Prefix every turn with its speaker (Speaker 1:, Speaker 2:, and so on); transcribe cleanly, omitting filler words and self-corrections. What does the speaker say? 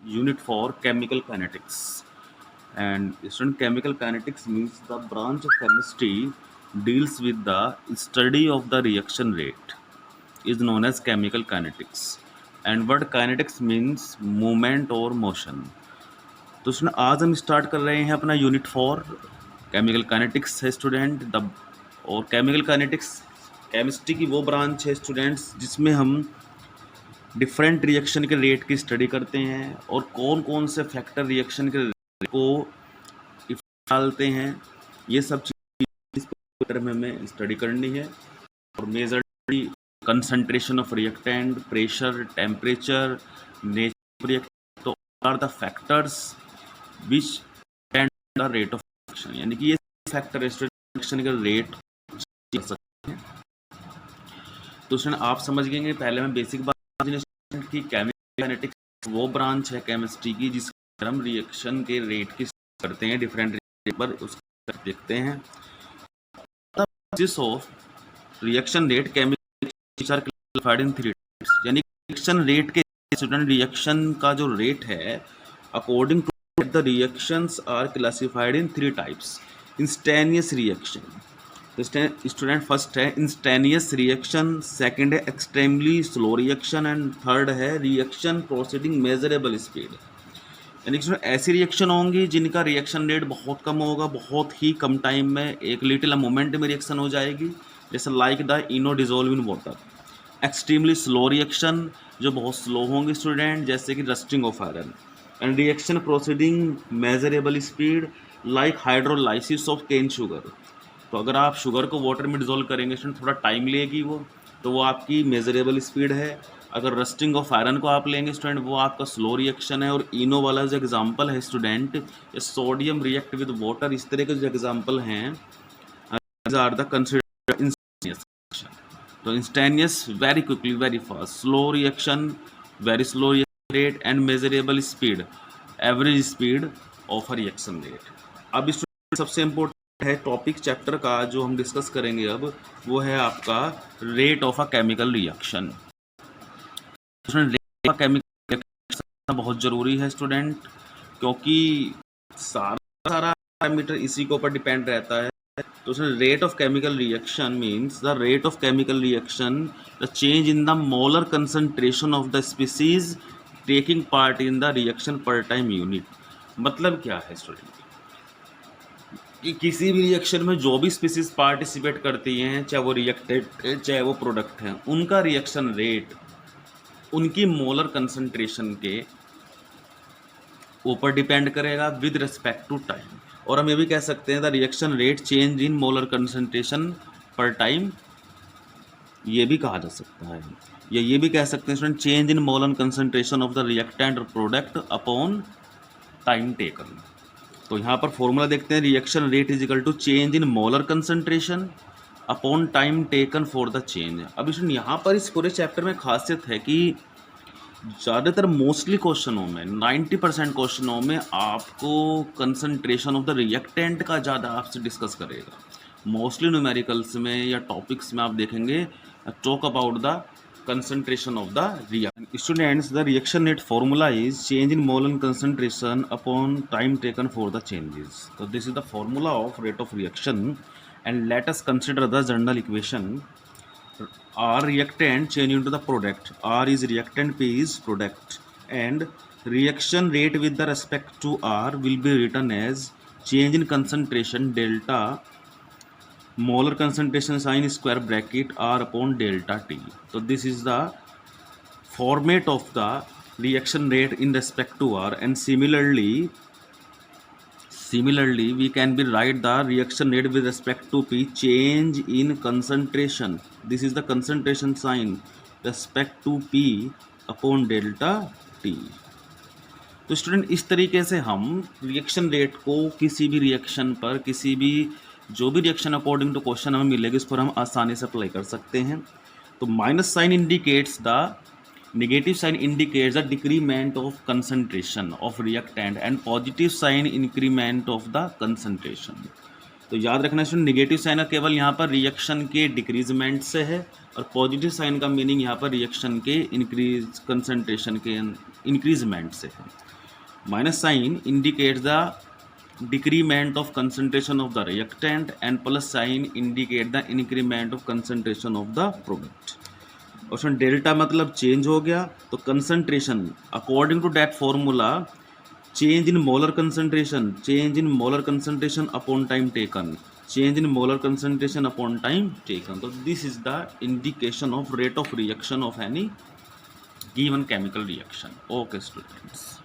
Speaker 1: Unit 4 Chemical Kinetics. And student, chemical kinetics means the branch of chemistry deals with the study of the reaction rate is known as chemical kinetics. And word kinetics means movement or motion. तो student आज हम start कर रहे हैं अपना unit 4 chemical kinetics है student the और chemical kinetics chemistry की वो ब्रांच है स्टूडेंट्स जिसमें हम डिफरेंट रिएक्शन के रेट की स्टडी करते हैं और कौन कौन से फैक्टर रिएक्शन के रेट को डालते हैं, ये सब चीज़ में हमें स्टडी करनी है। और majorly concentration of reactant, pressure, temperature, nature reactant, तो are the factors which depend the rate of reaction, यानी कि ये फैक्टर रिएक्शन का रेट कर सकते हैं। तो स्टूडेंट आप समझ गए, पहले मैं बेसिक बात की केमिकल काइनेटिक्स वो ब्रांच है केमिस्ट्री की जिसके हम रिएक्शन के रेट की करते हैं, डिफरेंट रेट पर उसको देखते हैं। Of reaction rate chemical are classified in 3 types, यानी रिएक्शन रेट के स्टूडेंट रिएक्शन का जो रेट है according to the reactions are classified in 3 types. Instantaneous reaction, student first है इंस्टेनियस रिएक्शन, सेकंड है extremely slow reaction and third है reaction proceeding measurable speed. यानी कि ऐसी रिएक्शन होंगी जिनका रिएक्शन रेट बहुत कम होगा, बहुत ही कम टाइम में एक लिटिल मोमेंट में रिएक्शन हो जाएगी, जैसे like the Eno dissolve in water. Extremely slow reaction जो बहुत स्लो होंगे स्टूडेंट, जैसे कि rusting of iron. And reaction proceeding measurable speed like hydrolysis of cane sugar. तो अगर आप शुगर को वाटर में डिजोल्व करेंगे स्टूडेंट, थोड़ा टाइम लेगी वो, तो वो आपकी मेजरेबल स्पीड है। अगर रस्टिंग ऑफ आयरन को आप लेंगे स्टूडेंट, वो आपका स्लो रिएक्शन है। और इनो वाला जो एग्जांपल है student, sodium react with water, इस तरह के जो एग्जांपल हैं are the considered instantaneous reaction. तो instantaneous very quickly, very fast, slow reaction very slow rate and measurable speed average speed of a reaction rate. अब student सबसे important है topic chapter का जो हम डिस्कस करेंगे अब, वो है आपका rate of a chemical reaction. Rate of chemical reaction बहुत जरूरी है स्टूडेंट, क्योंकि सारा पैरामीटर इसी के ऊपर डिपेंड रहता है। तो rate of chemical reaction means the rate of chemical reaction, the change in the molar concentration of the species taking part in the reaction पर टाइम यूनिट। मतलब क्या है स्टूडेंट कि किसी भी रिएक्शन में जो भी स्पीसीज पार्टिसिपेट करती हैं, चाहे वो रिएक्टेंट है चाहे वो प्रोडक्ट है, उनका रिएक्शन रेट उनकी मोलर कंसंट्रेशन के ऊपर डिपेंड करेगा विद रिस्पेक्ट टू टाइम। और हम ये भी कह सकते हैं the reaction rate change in molar concentration पर टाइम, ये भी कहा जा सकता है। या ये भी कह सकते हैं student change in molar concentration of the reactant और प्रोडक्ट अपॉन टाइम टेकन। तो यहाँ पर फॉर्मूला देखते हैं, reaction rate is equal to change in molar concentration upon time taken for the change. अब इसमें यहाँ पर इस पूरे चैप्टर में खासियत है कि ज़्यादातर मोस्टली क्वेश्चनों में 90% क्वेश्चनों में आपको कंसंट्रेशन ऑफ द रिएक्टेंट का ज़्यादा आपसे डिस्कस करेगा। मोस्टली न्यूमेरिकल्स में या टॉपिक्स में आप देखेंगे talk about the concentration of the reaction. Students, the reaction rate formula is change in molar concentration upon time taken for the changes. So this is the formula of rate of reaction, and let us consider the general equation. R reactant change into the product. R is reactant, P is product, and reaction rate with the respect to R will be written as change in concentration delta molar concentration sign square bracket R upon delta T. So this is the format of the reaction rate in respect to R, and similarly we can be write the reaction rate with respect to P change in concentration. This is the concentration sign respect to P upon delta T. तो student इस तरीके से हम reaction rate को किसी भी reaction पर, किसी भी जो भी रिएक्शन अकॉर्डिंग टू क्वेश्चन हमें मिलेगी, इस पर हम आसानी से अप्लाई कर सकते हैं। तो minus sign indicates the, negative sign indicates the decrement of concentration of reactant, and positive sign increment of the concentration. तो याद रखना स्टूडेंट, नेगेटिव साइन का केवल यहाँ पर रिएक्शन के डिक्रीजमेंट से है, और पॉजिटिव साइन का मीनिंग यहाँ पर रिएक्शन के इंक्रीज कंसंट्रेशन के इंक्रीजमेंट से है। Minus sign indicate the decrement of concentration of the reactant and plus sign indicate the increment of concentration of the product. Option delta मतलब चेंज हो गया, तो concentration according to that formula change in molar concentration upon time taken, change in molar concentration upon time taken. So this is the indication of rate of reaction of any given chemical reaction. Okay students.